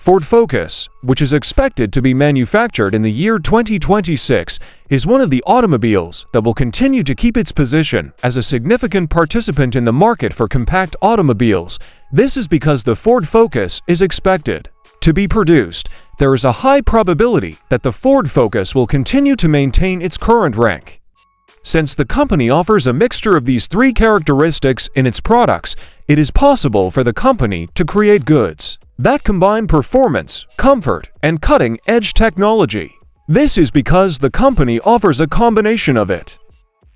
Ford Focus, which is expected to be manufactured in the year 2026, is one of the automobiles that will continue to keep its position as a significant participant in the market for compact automobiles. This is because the Ford Focus is expected to be produced. There is a high probability that the Ford Focus will continue to maintain its current rank. Since the company offers a mixture of these three characteristics in its products, it is possible for the company to create goods that combine performance, comfort, and cutting-edge technology. This is because the company offers a combination of it.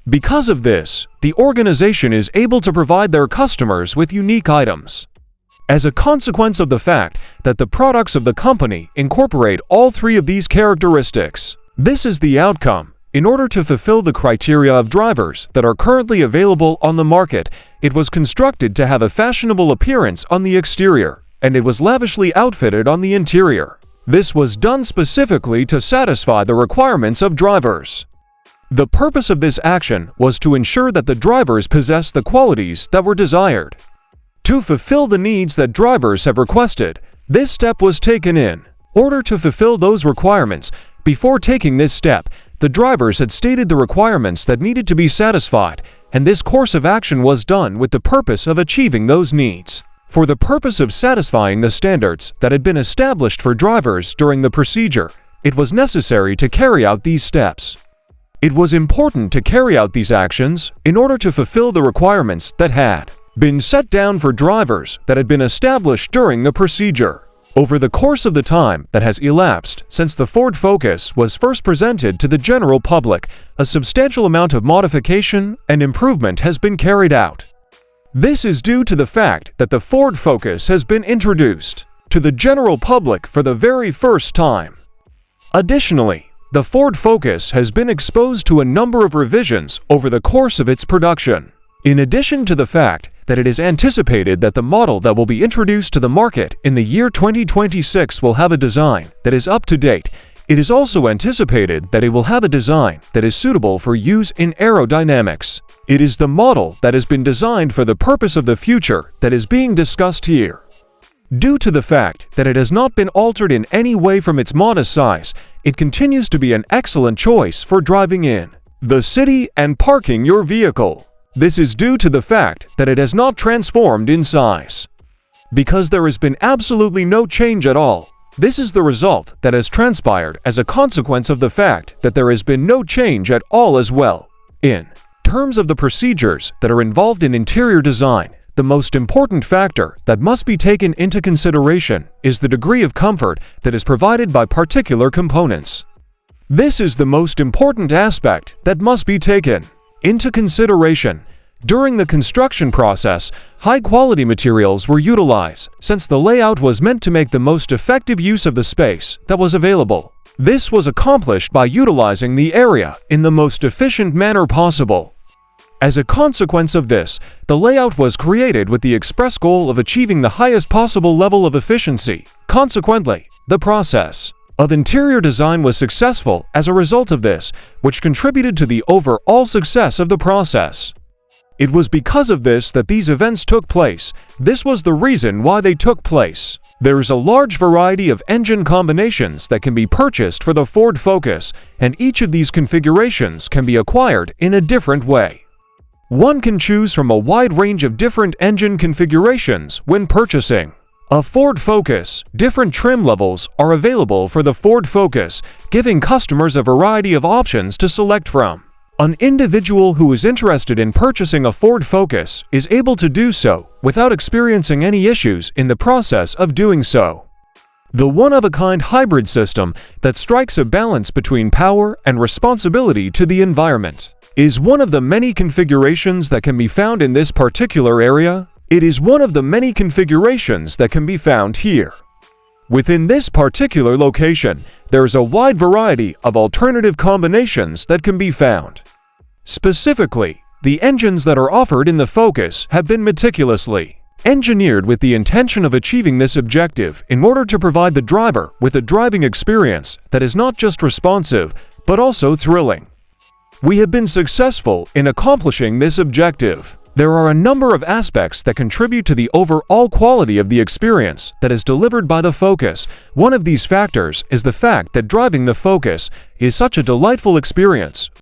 Because of this, the organization is able to provide their customers with unique items. As a consequence of the fact that the products of the company incorporate all three of these characteristics, this is the outcome. In order to fulfill the criteria of drivers that are currently available on the market, it was constructed to have a fashionable appearance on the exterior, and it was lavishly outfitted on the interior. This was done specifically to satisfy the requirements of drivers. The purpose of this action was to ensure that the drivers possess the qualities that were desired. To fulfill the needs that drivers have requested, this step was taken in order to fulfill those requirements. Before taking this step, the drivers had stated the requirements that needed to be satisfied, and this course of action was done with the purpose of achieving those needs. For the purpose of satisfying the standards that had been established for drivers during the procedure, it was necessary to carry out these steps. It was important to carry out these actions in order to fulfill the requirements that had been set down for drivers that had been established during the procedure. Over the course of the time that has elapsed since the Ford Focus was first presented to the general public, a substantial amount of modification and improvement has been carried out. This is due to the fact that the Ford Focus has been introduced to the general public for the very first time. Additionally, the Ford Focus has been exposed to a number of revisions over the course of its production. In addition to the fact that it is anticipated that the model that will be introduced to the market in the year 2026 will have a design that is up to date, it is also anticipated that it will have a design that is suitable for use in aerodynamics. It is the model that has been designed for the purpose of the future that is being discussed here. Due to the fact that it has not been altered in any way from its modest size, it continues to be an excellent choice for driving in the city and parking your vehicle. This is due to the fact that it has not transformed in size. Because there has been absolutely no change at all, this is the result that has transpired as a consequence of the fact that there has been no change at all as well. In terms of the procedures that are involved in interior design, the most important factor that must be taken into consideration is the degree of comfort that is provided by particular components. This is the most important aspect that must be taken into consideration. During the construction process, high-quality materials were utilized, since the layout was meant to make the most effective use of the space that was available. This was accomplished by utilizing the area in the most efficient manner possible. As a consequence of this, the layout was created with the express goal of achieving the highest possible level of efficiency. Consequently, the process of interior design was successful as a result of this, which contributed to the overall success of the process. It was because of this that these events took place. This was the reason why they took place. There is a large variety of engine combinations that can be purchased for the Ford Focus, and each of these configurations can be acquired in a different way. One can choose from a wide range of different engine configurations when purchasing a Ford Focus. Different trim levels are available for the Ford Focus, giving customers a variety of options to select from. An individual who is interested in purchasing a Ford Focus is able to do so without experiencing any issues in the process of doing so. The one-of-a-kind hybrid system that strikes a balance between power and responsibility to the environment is one of the many configurations that can be found in this particular area. It is one of the many configurations that can be found here. Within this particular location, there is a wide variety of alternative combinations that can be found. Specifically, the engines that are offered in the Focus have been meticulously engineered with the intention of achieving this objective in order to provide the driver with a driving experience that is not just responsive, but also thrilling. We have been successful in accomplishing this objective. There are a number of aspects that contribute to the overall quality of the experience that is delivered by the Focus. One of these factors is the fact that driving the Focus is such a delightful experience.